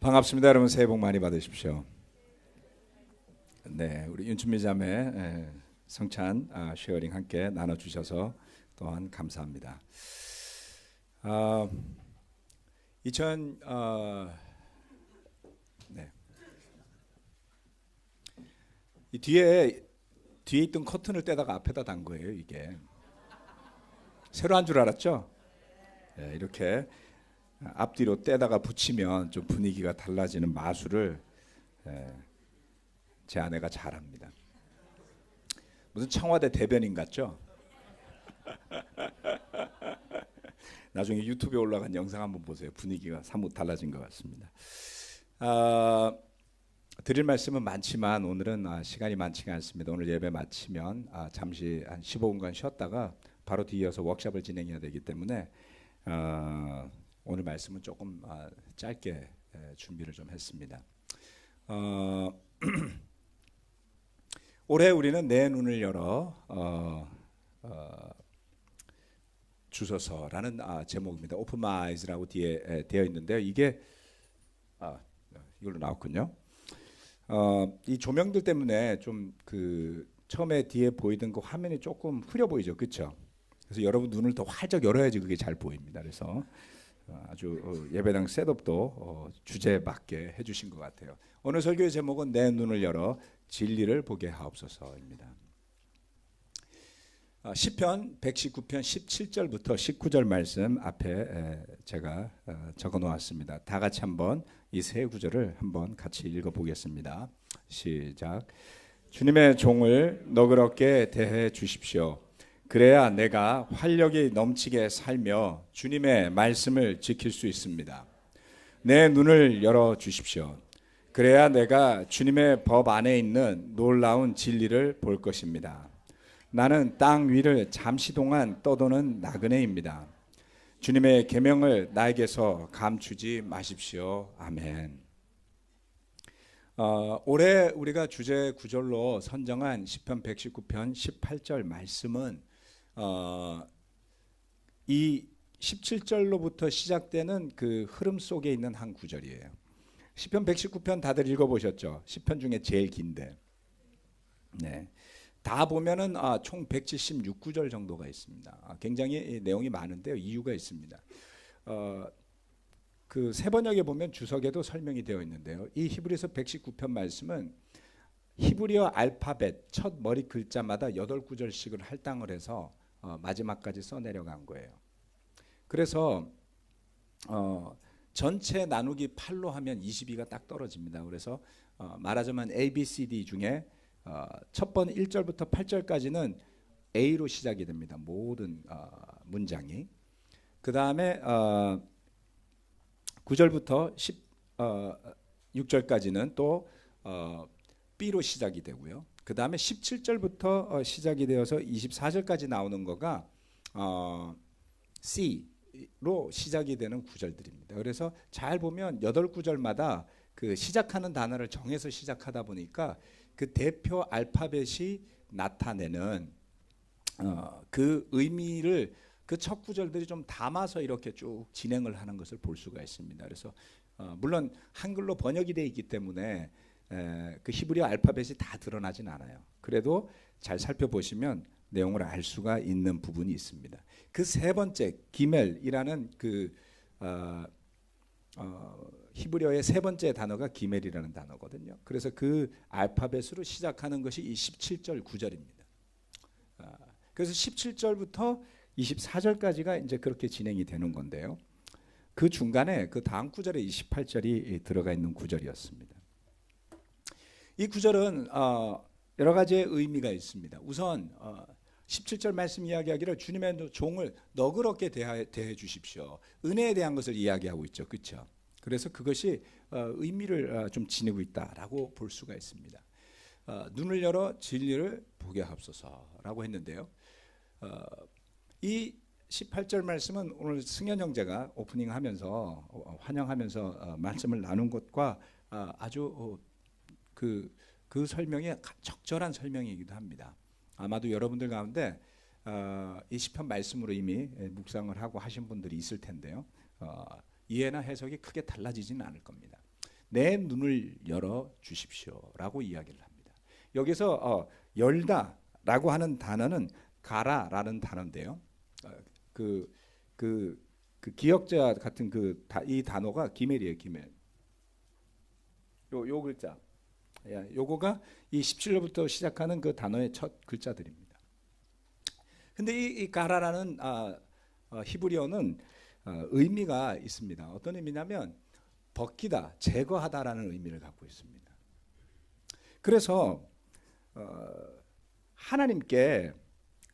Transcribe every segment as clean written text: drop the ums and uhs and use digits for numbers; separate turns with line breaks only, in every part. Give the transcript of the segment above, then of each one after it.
반갑습니다. 여러분 새해 복 많이 받으십시오. 네, 우리 윤춘미 자매 성찬 쉐어링 함께 나눠주셔서 또한 감사합니다. 2000 이 뒤에 있던 커튼을 떼다가 앞에다 단 거예요. 이게 새로 한 줄 알았죠? 네, 이렇게 앞뒤로 떼다가 붙이면 좀 분위기가 달라지는 마술을 제 아내가 잘합니다. 무슨 청와대 대변인 같죠? 나중에 유튜브에 올라간 영상 한번 보세요. 분위기가 사뭇 달라진 것 같습니다. 드릴 말씀은 많지만 오늘은 시간이 많지가 않습니다. 오늘 예배 마치면 잠시 한 15분간 쉬었다가 바로 뒤이어서 워크숍을 진행해야 되기 때문에 오늘 말씀은 조금 짧게 준비를 좀 했습니다. 올해 우리는 내 눈을 열어 주소서라는 제목입니다. Open My Eyes라고 뒤에 되어 있는데요. 이게 이걸로 나왔군요. 이 조명들 때문에 좀 처음에 뒤에 보이던 그 화면이 조금 흐려 보이죠, 그렇죠? 그래서 여러분 눈을 더 활짝 열어야지 그게 잘 보입니다. 그래서 아주 예배당 셋업도 주제에 맞게 해주신 것 같아요. 오늘 설교의 제목은 내 눈을 열어 진리를 보게 하옵소서입니다. 시편 119편 17절부터 19절 말씀 앞에 제가 적어 놓았습니다. 다 같이 한번 이 세 구절을 한번 같이 읽어보겠습니다. 시작. 주님의 종을 너그럽게 대해 주십시오. 그래야 내가 활력이 넘치게 살며 주님의 말씀을 지킬 수 있습니다. 내 눈을 열어 주십시오. 그래야 내가 주님의 법 안에 있는 놀라운 진리를 볼 것입니다. 나는 땅 위를 잠시 동안 떠도는 나그네입니다. 주님의 계명을 나에게서 감추지 마십시오. 아멘. 올해 우리가 주제 구절로 선정한 시편 119편 18절 말씀은 이 17절로부터 시작되는 그 흐름 속에 있는 한 구절이에요. 시편 119편 다들 읽어보셨죠? 시편 중에 제일 긴데, 네, 다 보면은 총 176구절 정도가 있습니다. 굉장히 내용이 많은데요. 이유가 있습니다. 그 세 번역에 보면 주석에도 설명이 되어 있는데요. 이 히브리서 119편 말씀은 히브리어 알파벳 첫 머리 글자마다 8구절씩을 할당을 해서 마지막까지 써내려간 거예요. 그래서 전체 나누기 8로 하면 22가 딱 떨어집니다. 그래서 말하자면 ABCD 중에 첫 번 1절부터 8절까지는 A로 시작이 됩니다. 모든 문장이. 그 다음에 9절부터 16절까지는 또 B로 시작이 되고요. 그 다음에 17절부터 시작이 되어서 24절까지 나오는 거가 C로 시작이 되는 구절들입니다. 그래서 잘 보면 8구절마다 그 시작하는 단어를 정해서 시작하다 보니까 그 대표 알파벳이 나타내는 그 의미를 그 첫 구절들이 좀 담아서 이렇게 쭉 진행을 하는 것을 볼 수가 있습니다. 그래서 물론 한글로 번역이 되어 있기 때문에 그 히브리어 알파벳이 다 드러나진 않아요. 그래도 잘 살펴보시면 내용을 알 수가 있는 부분이 있습니다. 그 세 번째 기멜이라는 그 히브리어의 세 번째 단어가 기멜이라는 단어거든요. 그래서 그 알파벳으로 시작하는 것이 이 17절 9절입니다. 그래서 17절부터 24절까지가 이제 그렇게 진행이 되는 건데요. 그 중간에 그 다음 구절에 28절이 들어가 있는 구절이었습니다. 이 구절은 여러 가지의 의미가 있습니다. 우선 17절 말씀 이야기하기를 주님의 종을 너그럽게 대해 주십시오. 은혜에 대한 것을 이야기하고 있죠. 그렇죠? 그래서 그것이 의미를 좀 지니고 있다라고 볼 수가 있습니다. 눈을 열어 진리를 보게 하옵소서라고 했는데요. 이 18절 말씀은 오늘 승현 형제가 오프닝하면서 환영하면서 말씀을 나눈 것과 아주 그 설명이 적절한 설명이기도 합니다. 아마도 여러분들 가운데 이 시편 말씀으로 이미 묵상을 하고 하신 분들이 있을 텐데요. 이해나 해석이 크게 달라지지는 않을 겁니다. 내 눈을 열어 주십시오라고 이야기를 합니다. 여기서 열다라고 하는 단어는 가라라는 단어인데요. 그 기역자 같은 이 단어가 기멜이에요. 기멜. 요 글자. 요거가 이 17절부터 시작하는 그 단어의 첫 글자들입니다. 근데 이 가라라는 히브리어는 의미가 있습니다. 어떤 의미냐면 벗기다, 제거하다라는 의미를 갖고 있습니다. 그래서 하나님께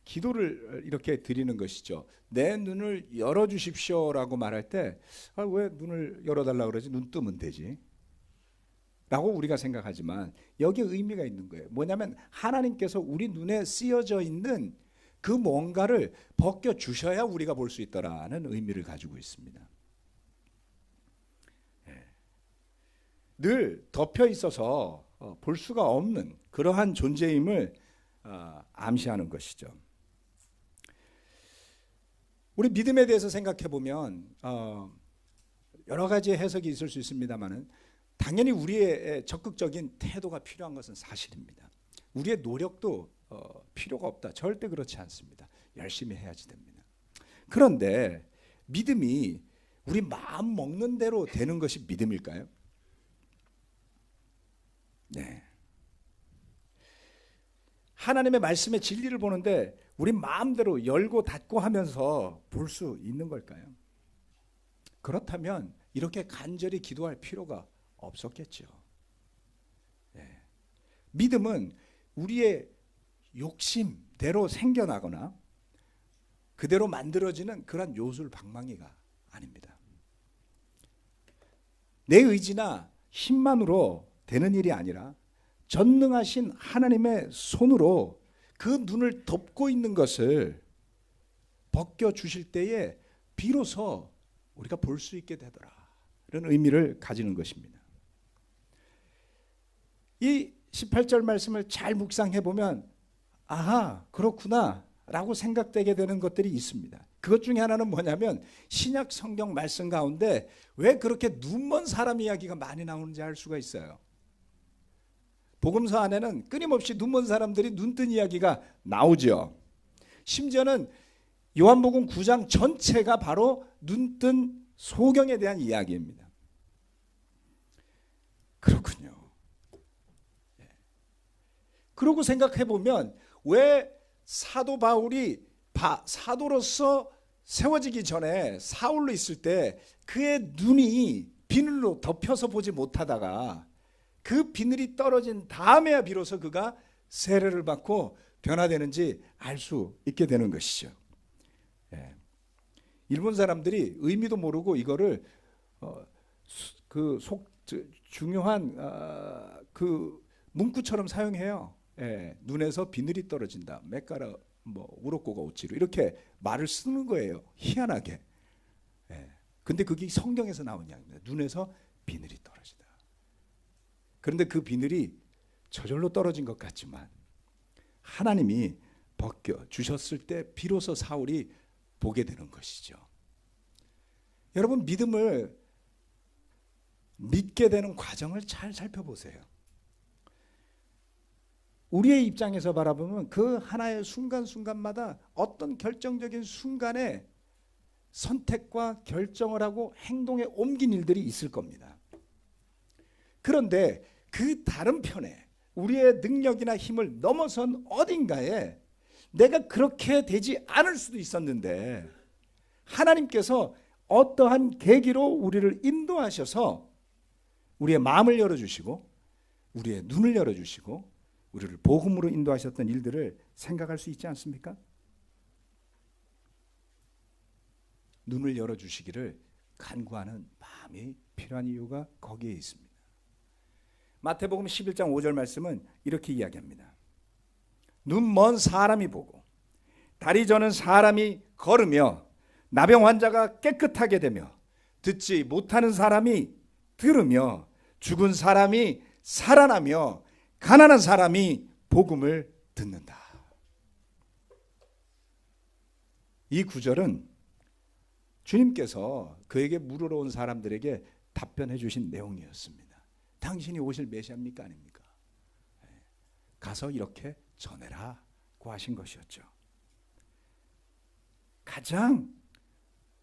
기도를 이렇게 드리는 것이죠. 내 눈을 열어주십시오라고 말할 때 왜 눈을 열어달라고 그러지? 눈 뜨면 되지 라고 우리가 생각하지만 여기에 의미가 있는 거예요. 뭐냐면 하나님께서 우리 눈에 쓰여져 있는 그 뭔가를 벗겨주셔야 우리가 볼 수 있다라는 의미를 가지고 있습니다. 늘 덮여 있어서 볼 수가 없는 그러한 존재임을 암시하는 것이죠. 우리 믿음에 대해서 생각해 보면 여러 가지 해석이 있을 수 있습니다만은 당연히 우리의 적극적인 태도가 필요한 것은 사실입니다. 우리의 노력도 필요가 없다. 절대 그렇지 않습니다. 열심히 해야지 됩니다. 그런데 믿음이 우리 마음 먹는 대로 되는 것이 믿음일까요? 네. 하나님의 말씀의 진리를 보는데 우리 마음대로 열고 닫고 하면서 볼 수 있는 걸까요? 그렇다면 이렇게 간절히 기도할 필요가 없었겠죠. 네. 믿음은 우리의 욕심대로 생겨나거나 그대로 만들어지는 그런 요술방망이가 아닙니다. 내 의지나 힘만으로 되는 일이 아니라 전능하신 하나님의 손으로 그 눈을 덮고 있는 것을 벗겨주실 때에 비로소 우리가 볼 수 있게 되더라. 이런 의미를 가지는 것입니다. 이 18절 말씀을 잘 묵상해 보면 아하 그렇구나 라고 생각되게 되는 것들이 있습니다. 그것 중에 하나는 뭐냐면 신약 성경 말씀 가운데 왜 그렇게 눈먼 사람 이야기가 많이 나오는지 알 수가 있어요. 복음서 안에는 끊임없이 눈먼 사람들이 눈뜬 이야기가 나오죠. 심지어는 요한복음 9장 전체가 바로 눈뜬 소경에 대한 이야기입니다. 그렇군요. 그러고 생각해 보면 왜 사도 바울이 사도로서 세워지기 전에 사울로 있을 때 그의 눈이 비늘로 덮여서 보지 못하다가 그 비늘이 떨어진 다음에야 비로소 그가 세례를 받고 변화되는지 알 수 있게 되는 것이죠. 일본 사람들이 의미도 모르고 이거를 중요한 그 문구처럼 사용해요. 눈에서 비늘이 떨어진다. 메까라 우로코가 오치루 이렇게 말을 쓰는 거예요. 희한하게. 근데 그게 성경에서 나온 이야기입니다. 눈에서 비늘이 떨어지다. 그런데 그 비늘이 저절로 떨어진 것 같지만 하나님이 벗겨 주셨을 때 비로소 사울이 보게 되는 것이죠. 여러분 믿음을 믿게 되는 과정을 잘 살펴보세요. 우리의 입장에서 바라보면 그 하나의 순간순간마다 어떤 결정적인 순간에 선택과 결정을 하고 행동에 옮긴 일들이 있을 겁니다. 그런데 그 다른 편에 우리의 능력이나 힘을 넘어선 어딘가에 내가 그렇게 되지 않을 수도 있었는데 하나님께서 어떠한 계기로 우리를 인도하셔서 우리의 마음을 열어주시고 우리의 눈을 열어주시고 우리를 복음으로 인도하셨던 일들을 생각할 수 있지 않습니까? 눈을 열어주시기를 간구하는 마음이 필요한 이유가 거기에 있습니다. 마태복음 11장 5절 말씀은 이렇게 이야기합니다. 눈 먼 사람이 보고 다리 저는 사람이 걸으며 나병 환자가 깨끗하게 되며 듣지 못하는 사람이 들으며 죽은 사람이 살아나며 가난한 사람이 복음을 듣는다. 이 구절은 주님께서 그에게 물으러 온 사람들에게 답변해 주신 내용이었습니다. 당신이 오실 메시아입니까? 아닙니까? 가서 이렇게 전해라고 하신 것이었죠. 가장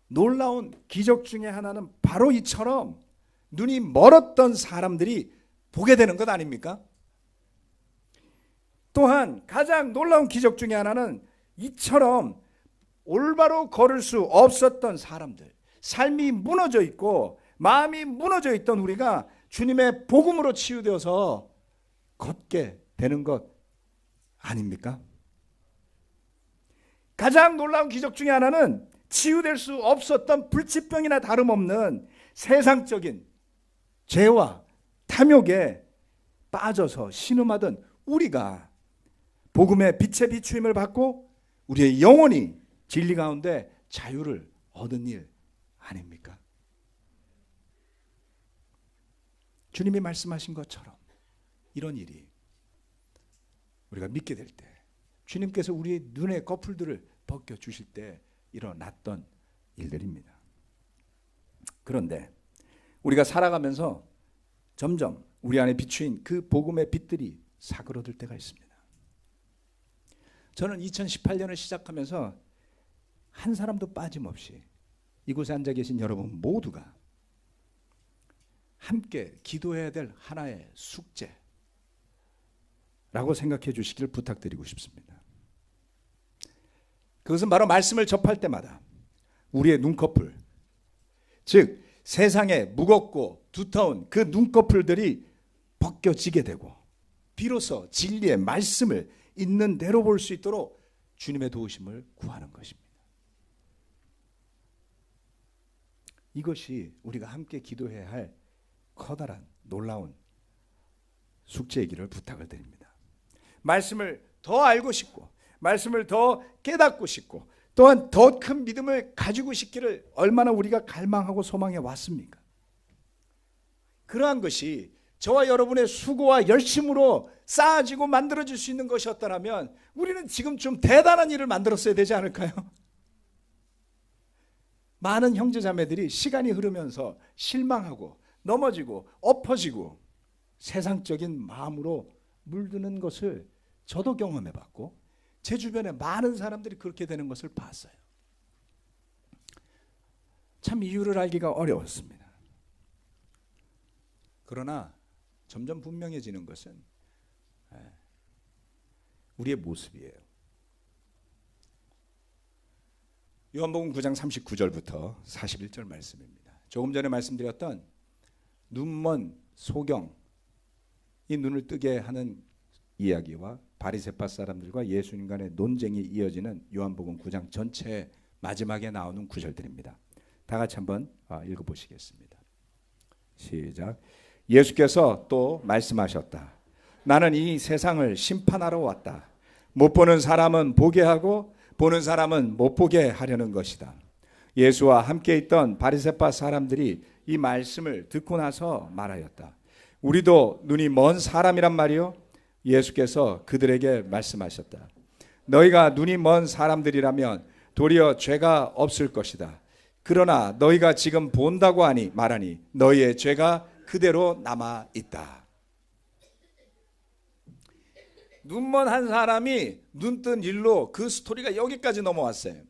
놀라운 기적 중에 하나는 바로 이처럼 눈이 멀었던 사람들이 보게 되는 것 아닙니까? 또한 가장 놀라운 기적 중에 하나는 이처럼 올바로 걸을 수 없었던 사람들, 삶이 무너져 있고 마음이 무너져 있던 우리가 주님의 복음으로 치유되어서 걷게 되는 것 아닙니까? 가장 놀라운 기적 중에 하나는 치유될 수 없었던 불치병이나 다름없는 세상적인 죄와 탐욕에 빠져서 신음하던 우리가 복음의 빛의 비추임을 받고 우리의 영혼이 진리 가운데 자유를 얻은 일 아닙니까? 주님이 말씀하신 것처럼 이런 일이 우리가 믿게 될 때, 주님께서 우리의 눈의 거풀들을 벗겨주실 때 일어났던 일들입니다. 그런데 우리가 살아가면서 점점 우리 안에 비추인 그 복음의 빛들이 사그러들 때가 있습니다. 저는 2018년을 시작하면서 한 사람도 빠짐없이 이곳에 앉아 계신 여러분 모두가 함께 기도해야 될 하나의 숙제라고 생각해 주시길 부탁드리고 싶습니다. 그것은 바로 말씀을 접할 때마다 우리의 눈꺼풀, 즉 세상에 무겁고 두터운 그 눈꺼풀들이 벗겨지게 되고 비로소 진리의 말씀을 있는 대로 볼 수 있도록 주님의 도우심을 구하는 것입니다. 이것이 우리가 함께 기도해야 할 커다란 놀라운 숙제이기를 부탁을 드립니다. 말씀을 더 알고 싶고 말씀을 더 깨닫고 싶고 또한 더 큰 믿음을 가지고 싶기를 얼마나 우리가 갈망하고 소망해 왔습니까? 그러한 것이 저와 여러분의 수고와 열심으로 쌓아지고 만들어질 수 있는 것이었다면 우리는 지금 좀 대단한 일을 만들었어야 되지 않을까요? 많은 형제자매들이 시간이 흐르면서 실망하고 넘어지고 엎어지고 세상적인 마음으로 물드는 것을 저도 경험해봤고 제 주변에 많은 사람들이 그렇게 되는 것을 봤어요. 참 이유를 알기가 어려웠습니다. 그러나 점점 분명해지는 것은 우리의 모습이에요. 요한복음 9장 39절부터 41절 말씀입니다. 조금 전에 말씀드렸던 눈먼 소경, 이 눈을 뜨게 하는 이야기와 바리새파 사람들과 예수님 간의 논쟁이 이어지는 요한복음 9장 전체의 마지막에 나오는 구절들입니다. 다 같이 한번 읽어보시겠습니다. 시작. 예수께서 또 말씀하셨다. 나는 이 세상을 심판하러 왔다. 못 보는 사람은 보게 하고 보는 사람은 못 보게 하려는 것이다. 예수와 함께 있던 바리새파 사람들이 이 말씀을 듣고 나서 말하였다. 우리도 눈이 먼 사람이란 말이요? 예수께서 그들에게 말씀하셨다. 너희가 눈이 먼 사람들이라면 도리어 죄가 없을 것이다. 그러나 너희가 지금 본다고 하니 말하니 너희의 죄가 그대로 남아 있다. 눈먼 한 사람이 눈뜬 일로 그 스토리가 여기까지 넘어왔어요.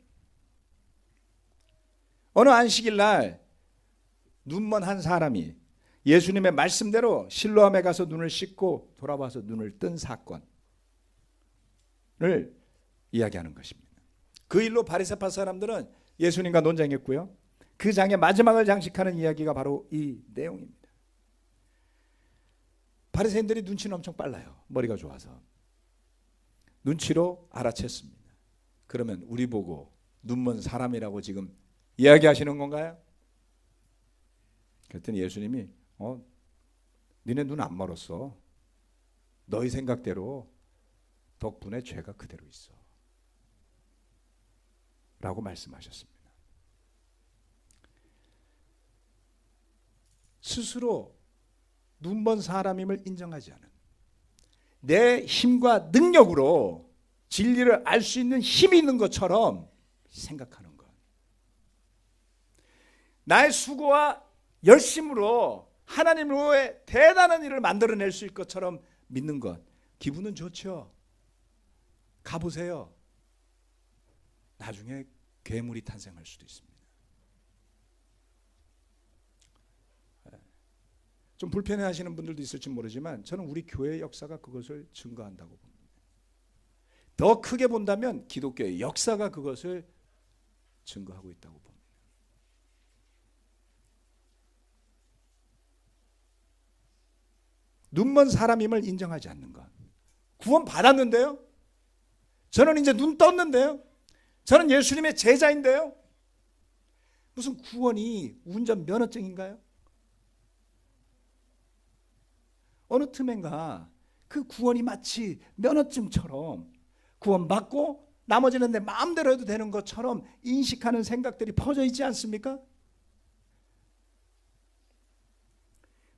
어느 안식일 날 눈먼 한 사람이 예수님의 말씀대로 실로암에 가서 눈을 씻고 돌아와서 눈을 뜬 사건을 이야기하는 것입니다. 그 일로 바리새파 사람들은 예수님과 논쟁했고요. 그 장의 마지막을 장식하는 이야기가 바로 이 내용입니다. 바리새인들이 눈치는 엄청 빨라요. 머리가 좋아서. 눈치로 알아챘습니다. 그러면 우리 보고 눈먼 사람이라고 지금 이야기하시는 건가요? 그랬더니 예수님이 니네 눈 안 멀었어. 너희 생각대로 덕분에 죄가 그대로 있어. 라고 말씀하셨습니다. 스스로 눈먼 사람임을 인정하지 않은 내 힘과 능력으로 진리를 알 수 있는 힘이 있는 것처럼 생각하는 것. 나의 수고와 열심으로 하나님으로의 대단한 일을 만들어낼 수 있을 것처럼 믿는 것, 기분은 좋죠. 가보세요. 나중에 괴물이 탄생할 수도 있습니다. 좀 불편해하시는 분들도 있을지 모르지만 저는 우리 교회의 역사가 그것을 증거한다고 봅니다. 더 크게 본다면 기독교의 역사가 그것을 증거하고 있다고 봅니다. 눈먼 사람임을 인정하지 않는 것. 구원 받았는데요. 저는 이제 눈 떴는데요. 저는 예수님의 제자인데요. 무슨 구원이 운전 면허증인가요? 어느 틈엔가 그 구원이 마치 면허증처럼 구원 받고 나머지는 내 마음대로 해도 되는 것처럼 인식하는 생각들이 퍼져 있지 않습니까?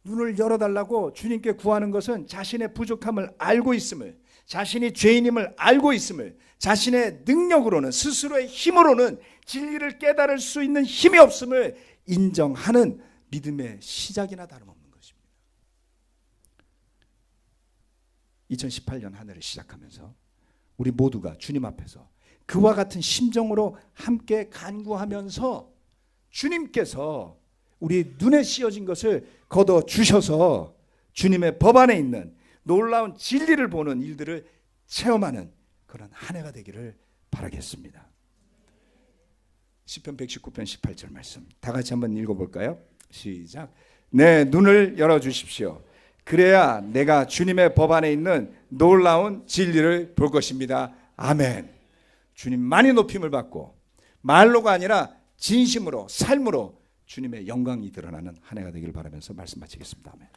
눈을 열어달라고 주님께 구하는 것은 자신의 부족함을 알고 있음을, 자신이 죄인임을 알고 있음을, 자신의 능력으로는, 스스로의 힘으로는 진리를 깨달을 수 있는 힘이 없음을 인정하는 믿음의 시작이나 다름없는 것입니다. 2018년 한 해를 시작하면서 우리 모두가 주님 앞에서 그와 같은 심정으로 함께 간구하면서 주님께서 우리 눈에 씌어진 것을 걷어 주셔서 주님의 법 안에 있는 놀라운 진리를 보는 일들을 체험하는 그런 한 해가 되기를 바라겠습니다. 시편 119편 18절 말씀 다 같이 한번 읽어볼까요? 시작. 내 눈을 열어주십시오. 그래야 내가 주님의 법 안에 있는 놀라운 진리를 볼 것입니다. 아멘. 주님 많이 높임을 받고 말로가 아니라 진심으로 삶으로 주님의 영광이 드러나는 한 해가 되기를 바라면서 말씀 마치겠습니다. 아멘.